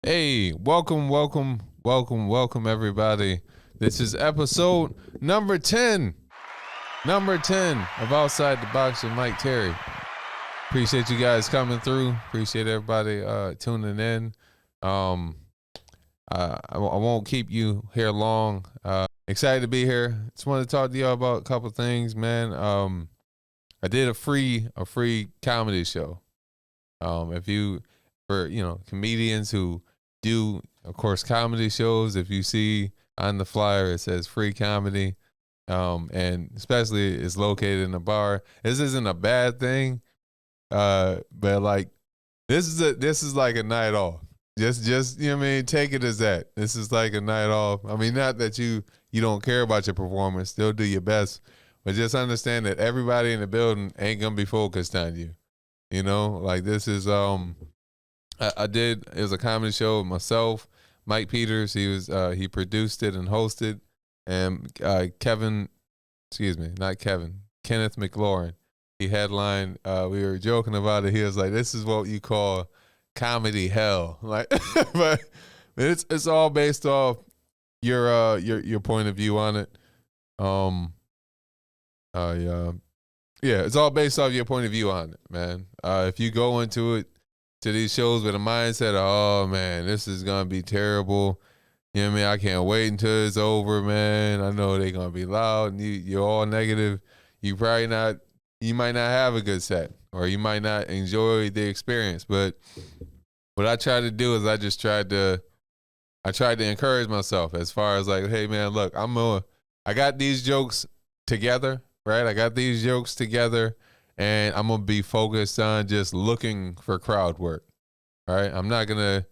Hey, welcome, everybody. This is episode number 10. Number 10 of Outside the Box with Mike Terry. Appreciate you guys coming through. Appreciate everybody tuning in. Um, I won't keep you here long. Excited to be here. Just want to talk to y'all about a couple things, man. I did a free comedy show. If you for comedians who do, of course, comedy shows. If you see on the flyer it says free comedy, and especially it's located in a bar. This isn't a bad thing, but like this is like a night off. Just you know what I mean. Take it as that. This is like a night off. I mean, not that you don't care about your performance. Still do your best, but just understand that everybody in the building ain't gonna be focused on you. Like this is I did, it was a comedy show with myself, Mike Peters. He produced it and hosted, and Kenneth McLaurin. He headlined. We were joking about it. He was like, "This is what you call comedy hell." Like, but it's all based off your point of view on it. Yeah, yeah, it's all based off your point of view on it, man. If you go into these shows with a mindset of, oh man, this is gonna be terrible. You know what I mean? I can't wait until it's over, man. I know they're gonna be loud and you're all negative. You might not have a good set, or you might not enjoy the experience. But what I tried to do is I tried to encourage myself as far as like, hey man, look, I got these jokes together, right? I got these jokes together, and I'm gonna be focused on just looking for crowd work. Right? I'm not gonna,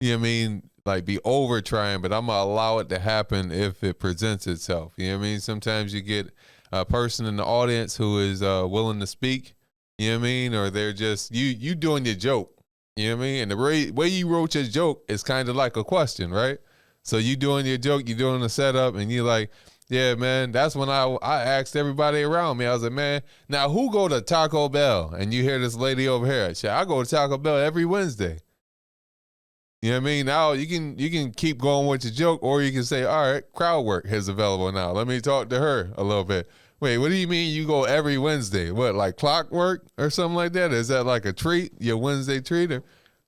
you know what I mean, like be over trying, but I'm gonna allow it to happen if it presents itself. You know what I mean? Sometimes you get a person in the audience who is willing to speak, you know what I mean, or they're just you doing your joke. You know what I mean? And the way you wrote your joke is kind of like a question, right? So you doing your joke, you doing the setup, and you like, yeah, man, that's when I asked everybody around me. I was like, man, now who go to Taco Bell? And you hear this lady over here. She, I go to Taco Bell every Wednesday. You know what I mean? Now you can keep going with your joke, or you can say, all right, crowd work is available now. Let me talk to her a little bit. Wait, what do you mean you go every Wednesday? What, like clockwork or something like that? Is that like a treat, your Wednesday treat?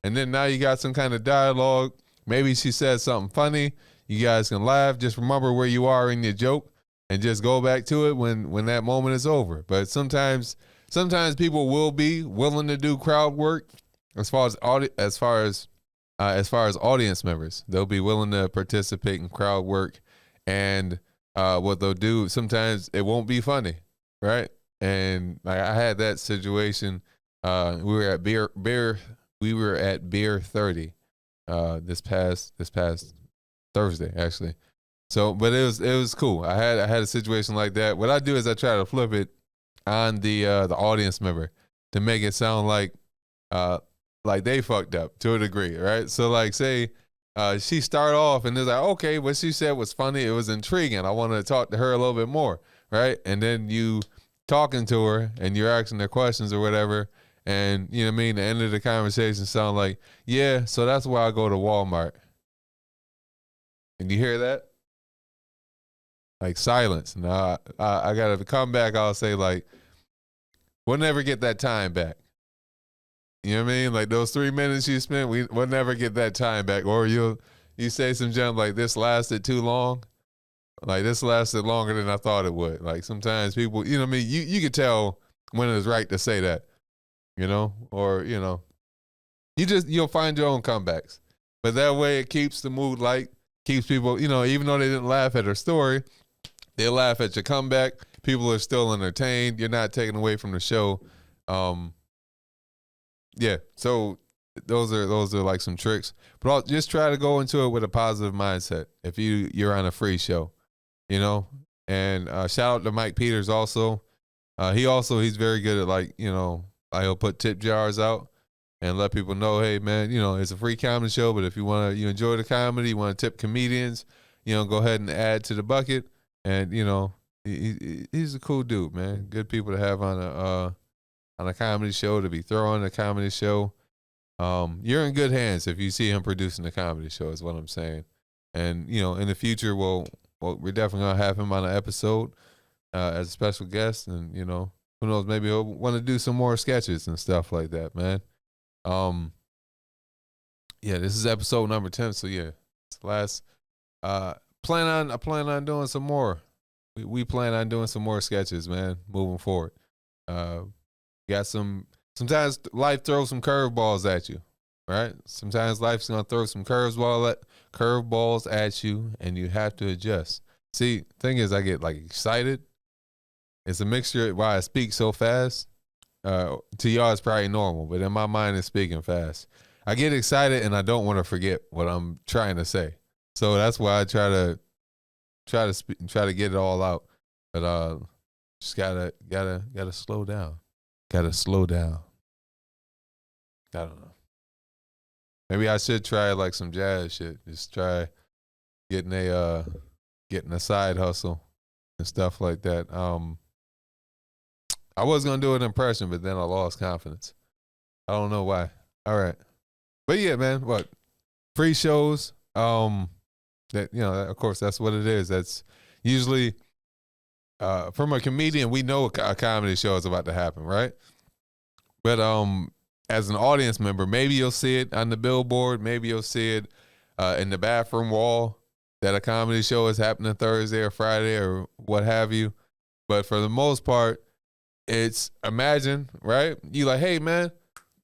And then now you got some kind of dialogue. Maybe she said something funny. You guys can laugh. Just remember where you are in your joke and just go back to it when that moment is over. But sometimes people will be willing to do crowd work as far as audience members. They'll be willing to participate in crowd work, and what they'll do sometimes it won't be funny, right? And like I had that situation. We were at beer 30 this past Thursday actually. So, but it was cool. I had a situation like that. What I do is I try to flip it on the audience member to make it sound uh like they fucked up to a degree, right? So like say she start off and it's like, okay, what she said was funny, it was intriguing. I want to talk to her a little bit more, right? And then you talking to her and you're asking her questions or whatever, and you know what I mean, the end of the conversation sound like, yeah, so that's why I go to Walmart. And you hear that? Like silence. Now I gotta come back, I'll say like, we'll never get that time back. You know what I mean? Like those 3 minutes you spent, we'll never get that time back. Or you say some junk like, this lasted too long. Like this lasted longer than I thought it would. Like sometimes people, you know what I mean? You can tell when it's right to say that, or you'll find your own comebacks. But that way it keeps the mood light, keeps people, even though they didn't laugh at her story, they laugh at your comeback. People are still entertained. You're not taken away from the show. Yeah, so those are like some tricks, but I'll just try to go into it with a positive mindset. If you're on a free show, you know, and shout out to Mike Peters also. He's very good at like he'll put tip jars out and let people know, hey man, it's a free comedy show, but if you enjoy the comedy, you want to tip comedians, go ahead and add to the bucket, and he's a cool dude, man. Good people to have on a comedy show, to be throwing a comedy show. You're in good hands if you see him producing a comedy show. Is what I'm saying. And in the future, we're definitely gonna have him on an episode as a special guest, and who knows, maybe he'll want to do some more sketches and stuff like that, man. Yeah, this is episode number 10, so yeah, it's the last. I plan on doing some more. We plan on doing some more sketches, man, moving forward. Got sometimes life throws some curveballs at you, right? Sometimes life's gonna throw some curveballs at you, and you have to adjust. See, thing is, I get like excited. It's a mixture why I speak so fast. To y'all, it's probably normal, but in my mind, it's speaking fast. I get excited and I don't want to forget what I'm trying to say, so that's why I try to get it all out. But just gotta slow down. Gotta slow down. I don't know. Maybe I should try like some jazz shit. Just try getting a side hustle and stuff like that. I was gonna do an impression, but then I lost confidence. I don't know why. All right, but yeah, man. What free shows? That of course, that's what it is. That's usually from a comedian. We know a comedy show is about to happen, right? But as an audience member, maybe you'll see it on the billboard. Maybe you'll see it in the bathroom wall that a comedy show is happening Thursday or Friday or what have you. But for the most part, it's imagine, right? You like, hey man,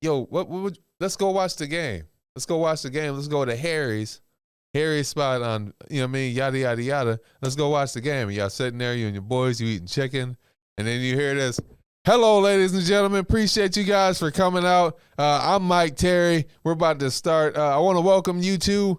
yo, let's go watch the game. Let's go watch the game. Let's go to Harry's spot on, yada, yada, yada. Let's go watch the game. And y'all sitting there, you and your boys, you eating chicken. And then you hear this, hello, ladies and gentlemen. Appreciate you guys for coming out. I'm Mike Terry. We're about to start. I want to welcome you to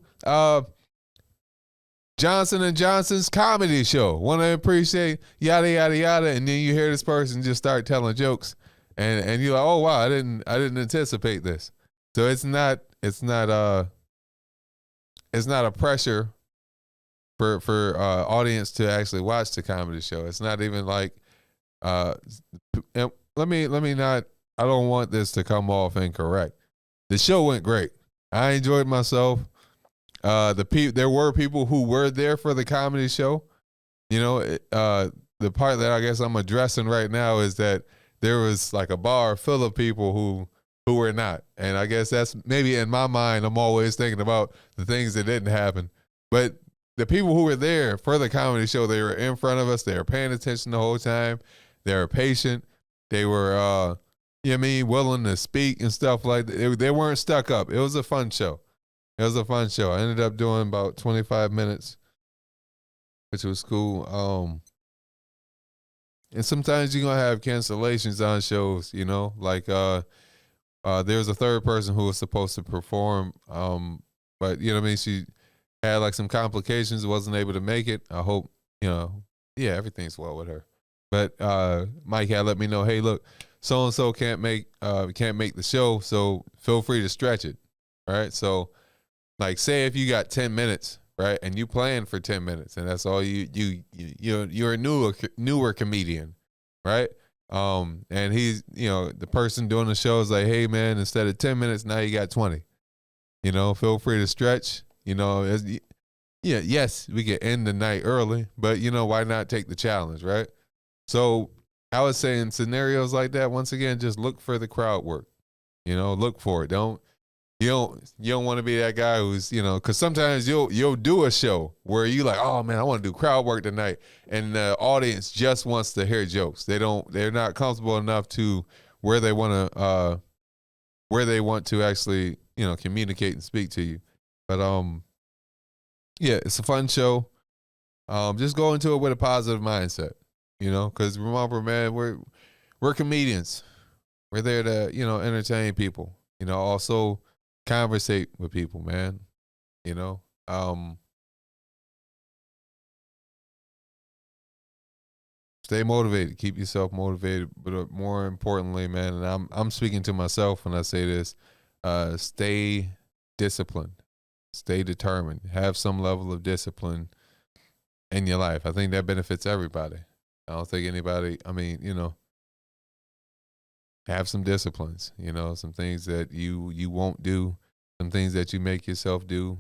Johnson & Johnson's comedy show. Want to appreciate yada, yada, yada. And then you hear this person just start telling jokes. And you're like, oh, wow, I didn't anticipate this. So it's not a pressure for audience to actually watch the comedy show. It's not even like let me not. I don't want this to come off incorrect. The show went great. I enjoyed myself. There were people who were there for the comedy show. The part that I guess I'm addressing right now is that there was like a bar full of people who were not. And I guess that's maybe in my mind, I'm always thinking about the things that didn't happen. But the people who were there for the comedy show, they were in front of us. They were paying attention the whole time. They were patient. They were, willing to speak and stuff like that. They weren't stuck up. It was a fun show. I ended up doing about 25 minutes, which was cool. And sometimes you're going to have cancellations on shows, like there's a third person who was supposed to perform, but she had like some complications, wasn't able to make it. I hope, everything's well with her. But Mike had let me know, hey, look, so and so can't make the show, so feel free to stretch it. All right. So like say if you got 10 minutes, right, and you plan for 10 minutes, and that's all you're a newer comedian, right? And he's, the person doing the show is like, hey man, instead of 10 minutes, now you got 20. Feel free to stretch. Yes, we can end the night early, but why not take the challenge, right? So I was saying scenarios like that, once again, just look for the crowd work. Look for it. You don't want to be that guy who's, because sometimes you'll do a show where you like, oh man, I want to do crowd work tonight, and the audience just wants to hear jokes. They're not comfortable enough to where they want to actually, communicate and speak to you. But yeah, it's a fun show. Just go into it with a positive mindset, because remember, man, we're comedians. We're there to, entertain people. Also conversate with people, man. Stay motivated. Keep yourself motivated. But more importantly, man, and I'm speaking to myself when I say this, stay disciplined. Stay determined. Have some level of discipline in your life. I think that benefits everybody. I don't think anybody, have some disciplines, some things that you won't do, some things that you make yourself do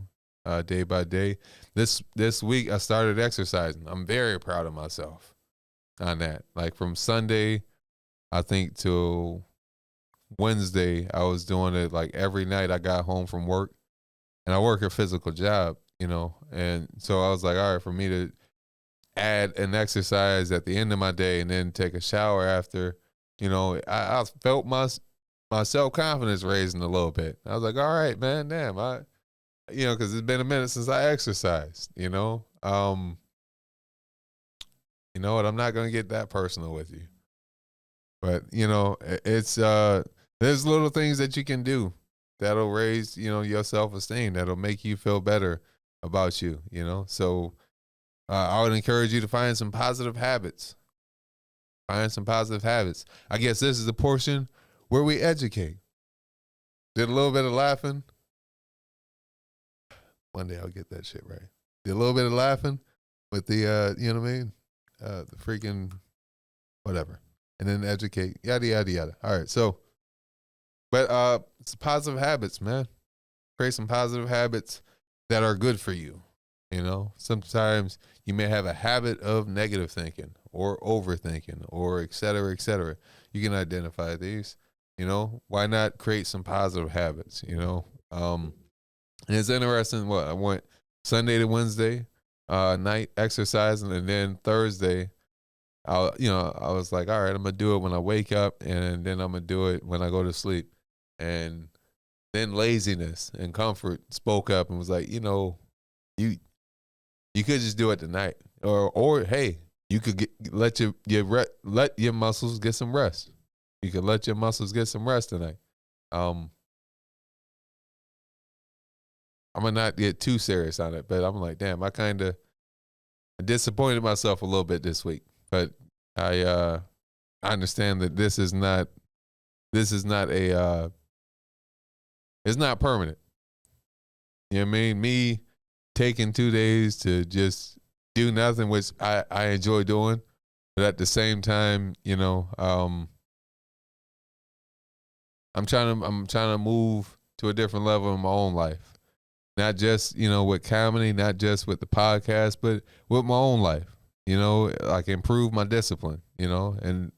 day by day. This week I started exercising. I'm very proud of myself on that. Like from Sunday, I think till Wednesday, I was doing it like every night I got home from work, and I work a physical job, and so I was like, all right, for me to add an exercise at the end of my day and then take a shower after, I felt my self confidence raising a little bit. I was like, all right, man, damn, because it's been a minute since I exercised, you know what? I'm not gonna get that personal with you, but it's there's little things that you can do that'll raise your self esteem, that'll make you feel better about you, So I would encourage you to find some positive habits. Find some positive habits. I guess this is the portion where we educate. Did a little bit of laughing. One day I'll get that shit right. Did a little bit of laughing with the, you know what I mean? The freaking whatever. And then educate, yada, yada, yada. All right, so, but it's positive habits, man. Create some positive habits that are good for you. Sometimes you may have a habit of negative thinking or overthinking or et cetera, et cetera. You can identify these, why not create some positive habits, and it's interesting. I went Sunday to Wednesday night exercising, and then Thursday, I was like, all right, I'm going to do it when I wake up, and then I'm going to do it when I go to sleep. And then laziness and comfort spoke up and was like, you could just do it tonight, or hey, you could let your muscles get some rest. You could let your muscles get some rest tonight. I'm gonna not get too serious on it, but I'm like, damn, I kind of disappointed myself a little bit this week. But I understand that this is not a it's not permanent. You know what I mean? Me taking 2 days to just do nothing, which I enjoy doing, but at the same time, I'm trying to move to a different level in my own life. Not just, with comedy, not just with the podcast, but with my own life, like improve my discipline, and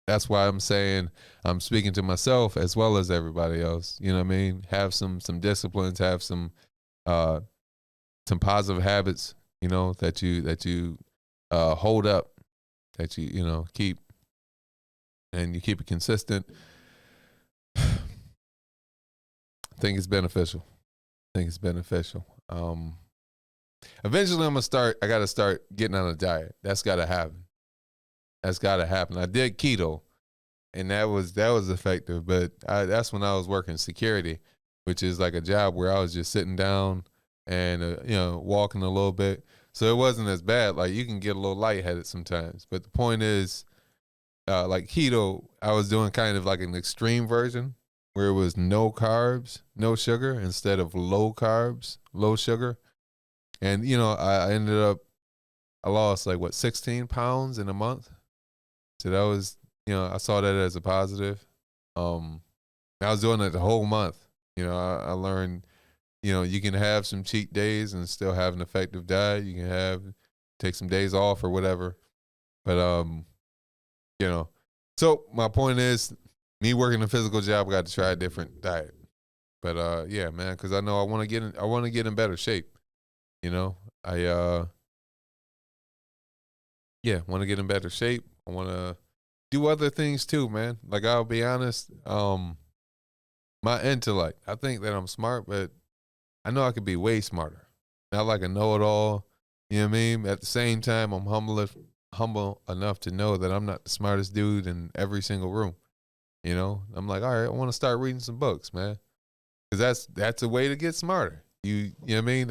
that's why I'm saying I'm speaking to myself as well as everybody else. You know what I mean? Have some disciplines, have some positive habits, that you hold up, that you keep, and you keep it consistent. I think it's beneficial. Eventually I got to start getting on a diet. That's got to happen. I did keto, and that was effective, but that's when I was working security, which is like a job where I was just sitting down and walking a little bit. So it wasn't as bad. Like you can get a little lightheaded sometimes, but the point is, like keto, I was doing kind of like an extreme version where it was no carbs, no sugar, instead of low carbs, low sugar. And I ended up, I lost like 16 pounds in a month. So that was, I saw that as a positive. I was doing it the whole month. I learned, you can have some cheat days and still have an effective diet. You can take some days off or whatever. But, so my point is, me working a physical job, I got to try a different diet. But, yeah, man, because I know I want to get in better shape. I want to get in better shape. I want to do other things too, man. Like I'll be honest, my intellect, I think that I'm smart, but I know I could be way smarter. Not like a know-it-all, you know what I mean? At the same time, I'm humble enough to know that I'm not the smartest dude in every single room. I'm like, all right, I want to start reading some books, man, because that's a way to get smarter. You know what I mean?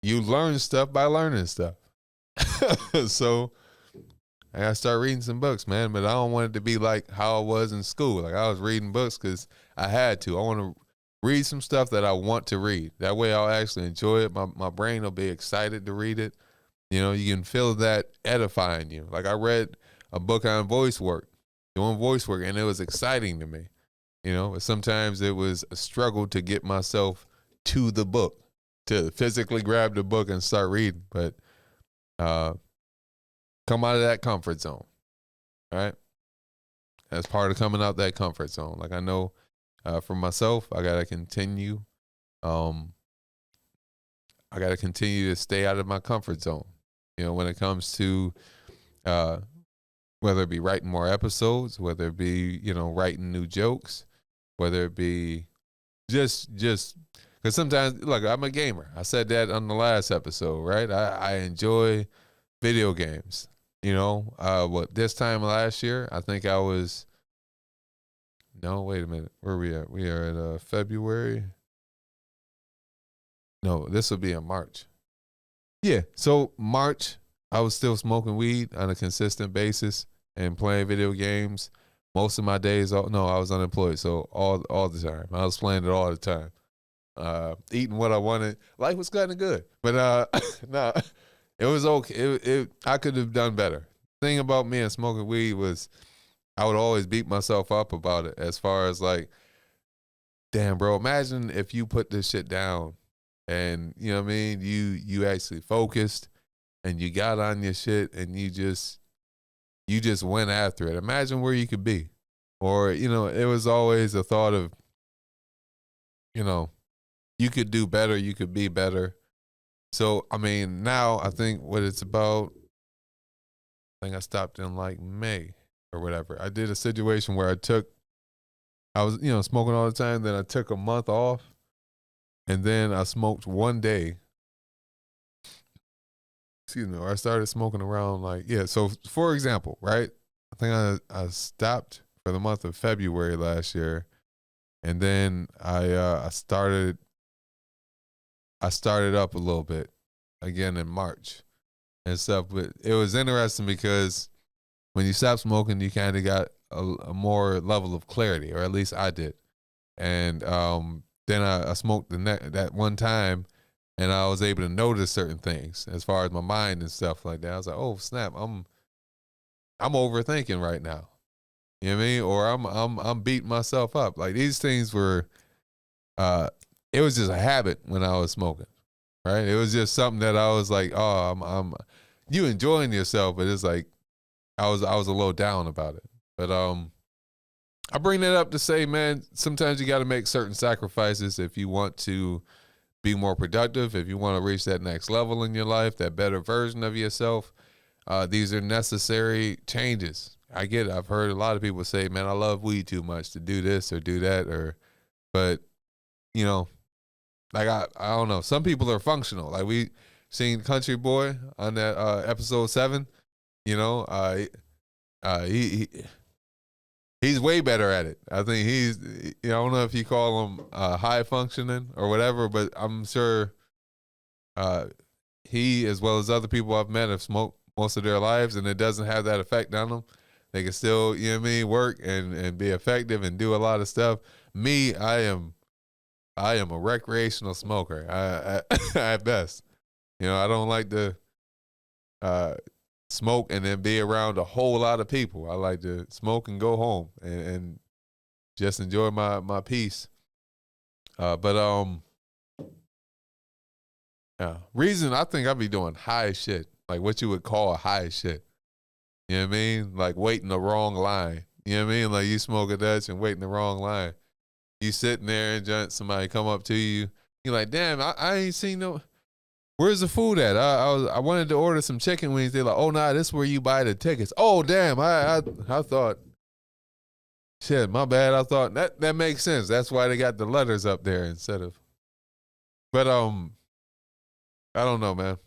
You learn stuff by learning stuff. So I gotta start reading some books, man. But I don't want it to be like how I was in school. Like I was reading books because I had to. I want to read some stuff that I want to read. That way I'll actually enjoy it. My brain will be excited to read it. You can feel that edifying you. Like I read a book on voice work, doing voice work, and it was exciting to me. But sometimes it was a struggle to get myself to the book, to physically grab the book and start reading. But come out of that comfort zone, all right? That's part of coming out that comfort zone. Like I know for myself, I gotta continue. I gotta continue to stay out of my comfort zone. When it comes to whether it be writing more episodes, whether it be writing new jokes, whether it be just because sometimes, look, I'm a gamer. I said that on the last episode, right? I enjoy video games. This time last year, I think I was. No, wait a minute. Where are we at? We are at February. No, this will be in March. Yeah, so March, I was still smoking weed on a consistent basis and playing video games. Most of my days, I was unemployed, so all the time. I was playing it all the time. Eating what I wanted. Life was kind of good. But no, it was okay. I could have done better. The thing about me and smoking weed was I would always beat myself up about it as far as like, damn, bro, imagine if you put this shit down and, you know what I mean, you actually focused and you got on your shit and you just went after it. Imagine where you could be. Or, it was always a thought of, you could do better, you could be better. So, I mean, now I think what it's about, I think I stopped in like May or whatever. I did a situation where I was, smoking all the time. Then I took a month off and then I smoked one day. Excuse me. Or I started smoking around so for example, right? I think I stopped for the month of February last year. And then I started up a little bit again in March and stuff. But it was interesting because when you stop smoking, you kind of got a more level of clarity, or at least I did. And then I smoked that one time, and I was able to notice certain things as far as my mind and stuff like that. I was like, oh snap, I'm overthinking right now. You know what I mean? Or I'm beating myself up. Like these things were, it was just a habit when I was smoking, right? It was just something that I was like, oh, you enjoying yourself, but it's like I was a little down about it. But I bring that up to say, man, sometimes you got to make certain sacrifices if you want to be more productive, if you want to reach that next level in your life, that better version of yourself. These are necessary changes. I get it. I've heard a lot of people say, man, I love weed too much to do this or do that, but like I don't know. Some people are functional. Like we seen Country Boy on that episode 7. He's way better at it. I think I don't know if you call him high functioning or whatever, but I'm sure he, as well as other people I've met, have smoked most of their lives, and it doesn't have that effect on them. They can still, work and be effective and do a lot of stuff. Me, I am a recreational smoker. At best, I don't like to smoke and then be around a whole lot of people. I like to smoke and go home and just enjoy my peace. Reason I think I be doing high shit, like what you would call high shit. You know what I mean? Like waiting the wrong line. You know what I mean? Like you smoke a Dutch and waiting the wrong line. You sitting there and somebody come up to you. You're like, damn, I ain't seen no. Where's the food at? I wanted to order some chicken wings. They're like, oh nah, this is where you buy the tickets. Oh damn, I thought, shit, my bad. I thought that makes sense. That's why they got the letters up there instead of. But I don't know, man.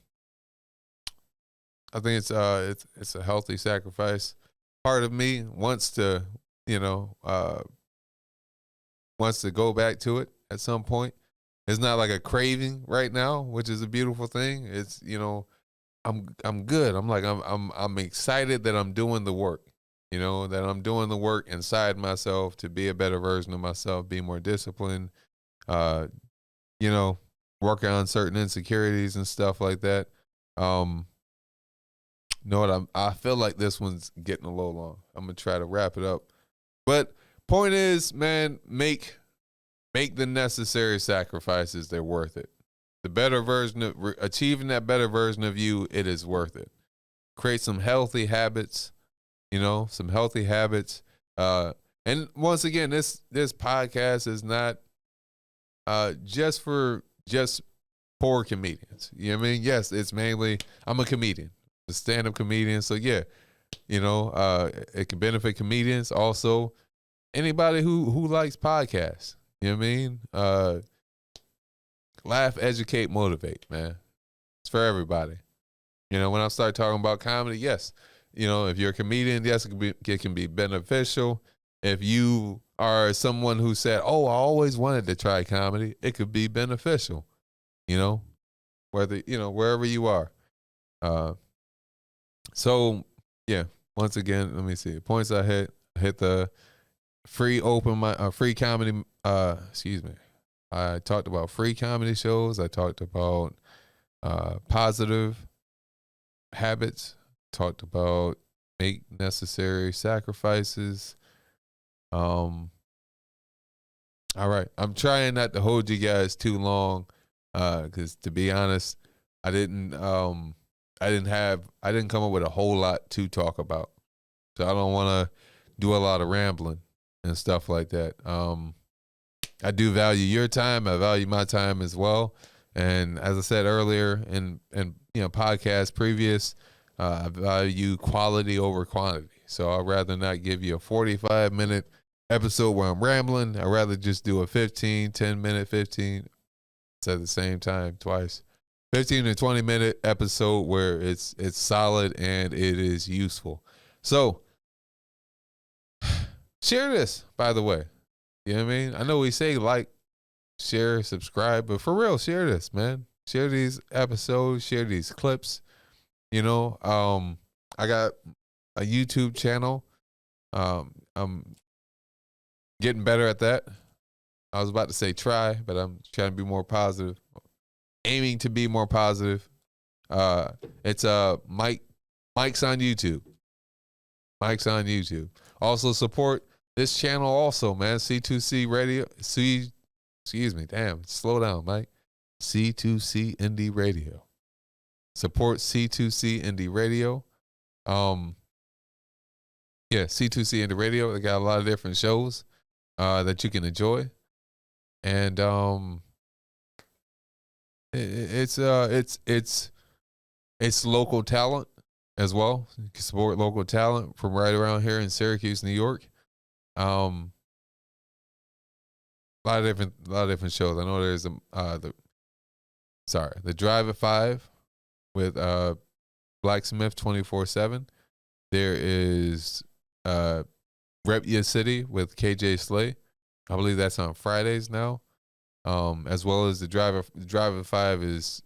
I think it's a healthy sacrifice. Part of me wants to, wants to go back to it at some point. It's not like a craving right now, which is a beautiful thing. It's, I'm good. I'm excited that I'm doing the work, that I'm doing the work inside myself to be a better version of myself, be more disciplined, work on certain insecurities and stuff like that. You know what? I feel like this one's getting a little long. I'm gonna try to wrap it up. But point is, man, make the necessary sacrifices. They're worth it. The better version of achieving that better version of you, it is worth it. Create some healthy habits. You know, some healthy habits. And once again, this podcast is not just for just poor comedians. You know what I mean? Yes, it's mainly, I'm a comedian, a stand-up comedian. So yeah, you know, it can benefit comedians. Also, anybody who likes podcasts. You know what I mean? Laugh, educate, motivate, man. It's for everybody. You know, when I start talking about comedy, yes, you know, if you're a comedian, yes, it can be beneficial. If you are someone who said, "Oh, I always wanted to try comedy," it could be beneficial. You know, wherever you are. So yeah. Once again, let me see the points I hit. The free free comedy. Excuse me. I talked about free comedy shows. I talked about positive habits. Talked about make necessary sacrifices. All right. I'm trying not to hold you guys too long, because to be honest, I didn't come up with a whole lot to talk about. So I don't want to do a lot of rambling and stuff like that. I do value your time. I value my time as well. And as I said earlier in podcast previous, I value quality over quantity. So I'd rather not give you a 45-minute episode where I'm rambling. I'd rather just do a 10-minute, 15. It's at the same time twice. 15 to 20-minute episode where it's solid and it is useful. So share this, by the way. You know what I mean? I know we say like, share, subscribe, but for real, share this, man. Share these episodes, share these clips. You know, I got a YouTube channel. I'm getting better at that. I was about to say try, but I'm trying to be more positive. Aiming to be more positive. It's Mike's on YouTube. Mike's on YouTube. Also support this channel also, man. C2C Radio. Excuse me. Damn. Slow down, Mike. C2C Indie Radio. Support C2C Indie Radio. Yeah, C2C Indie Radio. They got a lot of different shows that you can enjoy. And it's local talent as well. You can support local talent from right around here in Syracuse, New York. A lot of different shows. I know there's the Drive at 5 with Blacksmith 24/7. There is Rep Your City with KJ Slay. I believe that's on Fridays now. As well as the Drive at 5 is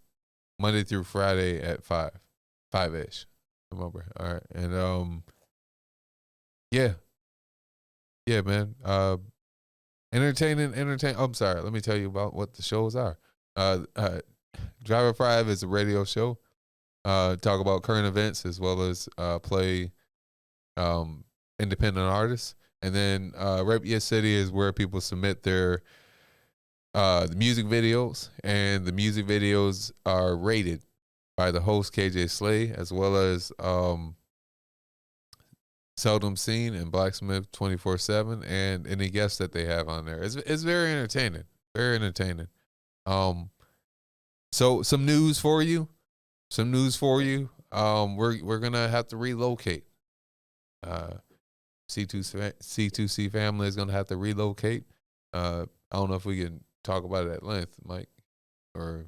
Monday through Friday at 5-ish. Remember. All right. And yeah, man. Entertaining. I'm sorry. Let me tell you about what the shows are. Drive at 5 is a radio show. Talk about current events as well as play independent artists. And then Rep Your City is where people submit their the music videos, and the music videos are rated by the host KJ Slay as well as Seldom Seen and Blacksmith 24/7 and any guests that they have on there. It's very entertaining. Very entertaining. So some news for you. We're gonna have to relocate. C2C family is gonna have to relocate. I don't know if we can talk about it at length, Mike, or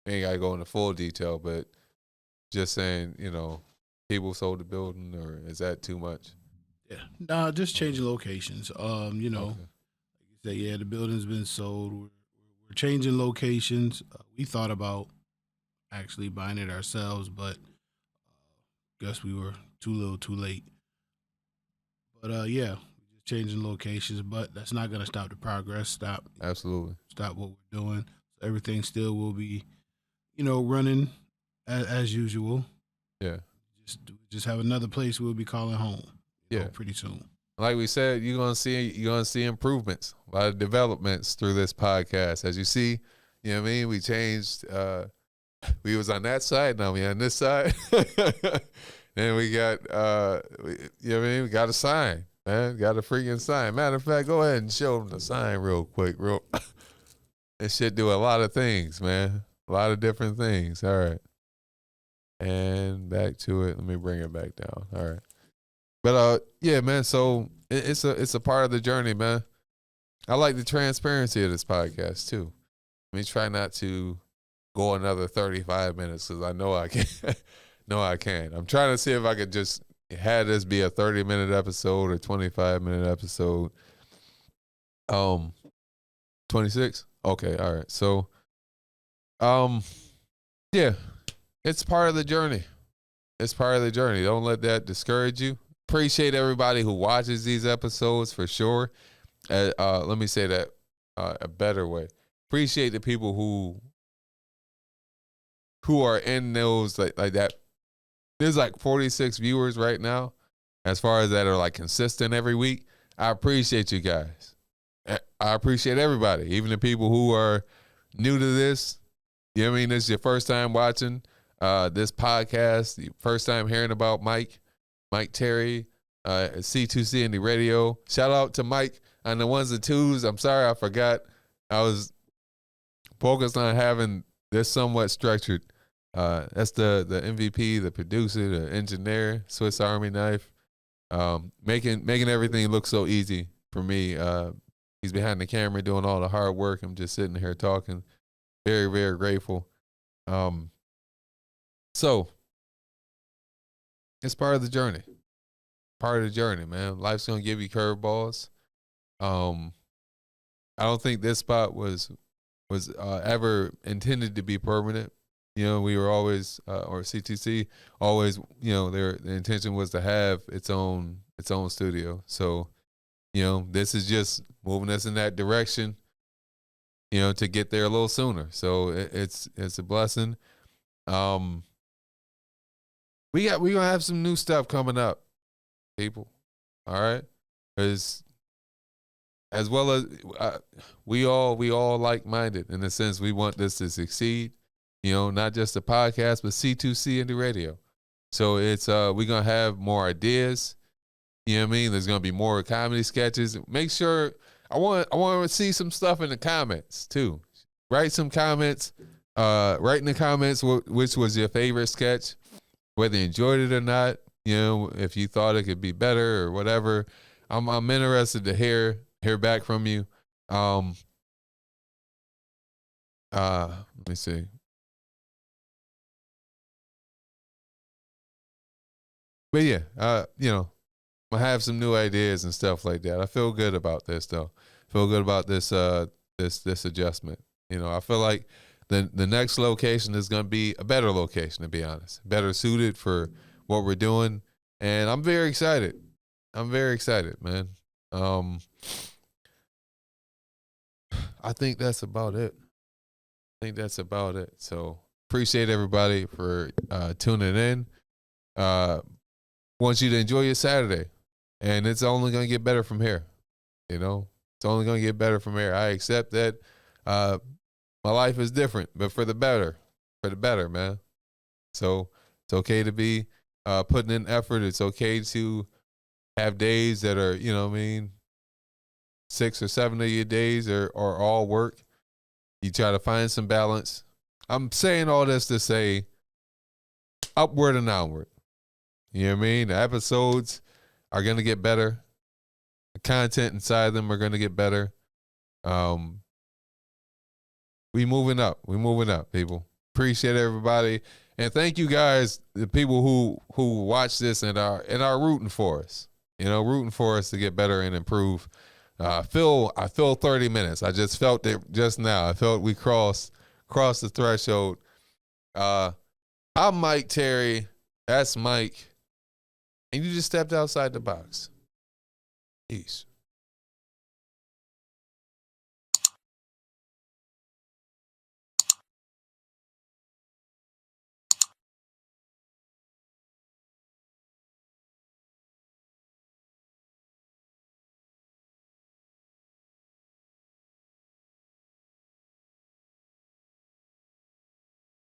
ain't gotta go into full detail, but just saying, people sold the building, or is that too much? Yeah, nah, just changing locations. Okay. The building's been sold. We're changing locations. We thought about actually buying it ourselves, but guess we were too little, too late. But yeah, we're just changing locations, but that's not gonna stop the progress. Absolutely. Stop what we're doing. So everything still will be, running as usual. Yeah. Just just have another place we'll be calling home. Pretty soon. Like we said, you're gonna see improvements, a lot of developments through this podcast. As you see, you know what I mean. We changed. We was on that side, now we on this side. Then we got, you know what I mean. We got a sign, man. Got a freaking sign. Matter of fact, go ahead and show them the sign real quick, It should do a lot of things, man. A lot of different things. All right. And back to it. Let me bring it back down. All right. But yeah, man. So it's a part of the journey, man. I like the transparency of this podcast too. I mean, try not to go another 35 minutes because I know I can. No, I can't. I'm trying to see if I could just have this be a 30-minute episode or 25-minute episode. 26. Okay, all right. So, yeah, it's part of the journey. It's part of the journey. Don't let that discourage you. Appreciate everybody who watches these episodes for sure. Let me say that a better way. Appreciate the people who are in those like that. There's like 46 viewers right now, as far as that are like consistent every week. I appreciate you guys. I appreciate everybody, even the people who are new to this. You know what I mean? This is your first time watching this podcast, the first time hearing about Mike Terry, C2C Indie Radio. Shout out to Mike on the ones and twos. I'm sorry I forgot. I was focused on having this somewhat structured. That's the MVP, the producer, the engineer, Swiss Army knife, making everything look so easy for me. He's behind the camera doing all the hard work. I'm just sitting here talking. Very, very grateful. So it's part of the journey. Part of the journey, man. Life's gonna give you curveballs. I don't think this spot was ever intended to be permanent. You know, we were always, or CTC always, you know, the intention was to have its own studio. So, you know, this is just moving us in that direction, you know, to get there a little sooner. So it's a blessing. We gonna have some new stuff coming up, people. All right, because as well as we all like-minded in the sense we want this to succeed. You know, not just the podcast, but C2C Indie Radio. So it's we're gonna have more ideas. You know what I mean? There's gonna be more comedy sketches. Make sure I want to see some stuff in the comments too. Write some comments. Write in the comments which was your favorite sketch, whether you enjoyed it or not. You know, if you thought it could be better or whatever. I'm interested to hear back from you. Let me see. But yeah, you know, I have some new ideas and stuff like that. I feel good about this though. Feel good about this this adjustment. You know, I feel like the next location is going to be a better location, to be honest. Better suited for what we're doing, and I'm very excited. I'm very excited, man. I think that's about it. So appreciate everybody for tuning in. Want you to enjoy your Saturday, and it's only going to get better from here. You know, it's only going to get better from here. I accept that my life is different, but for the better, man. So it's okay to be putting in effort. It's okay to have days that are, you know what I mean, 6 or 7 of your days are all work. You try to find some balance. I'm saying all this to say upward and onward. You know what I mean? The episodes are going to get better. The content inside them are going to get better. We moving up, people. Appreciate everybody. And thank you guys, the people who watch this and are rooting for us. You know, rooting for us to get better and improve. I feel 30 minutes. I just felt it just now. I felt we crossed the threshold. I'm Mike Terry. That's Mike. And you just stepped outside the box. Peace.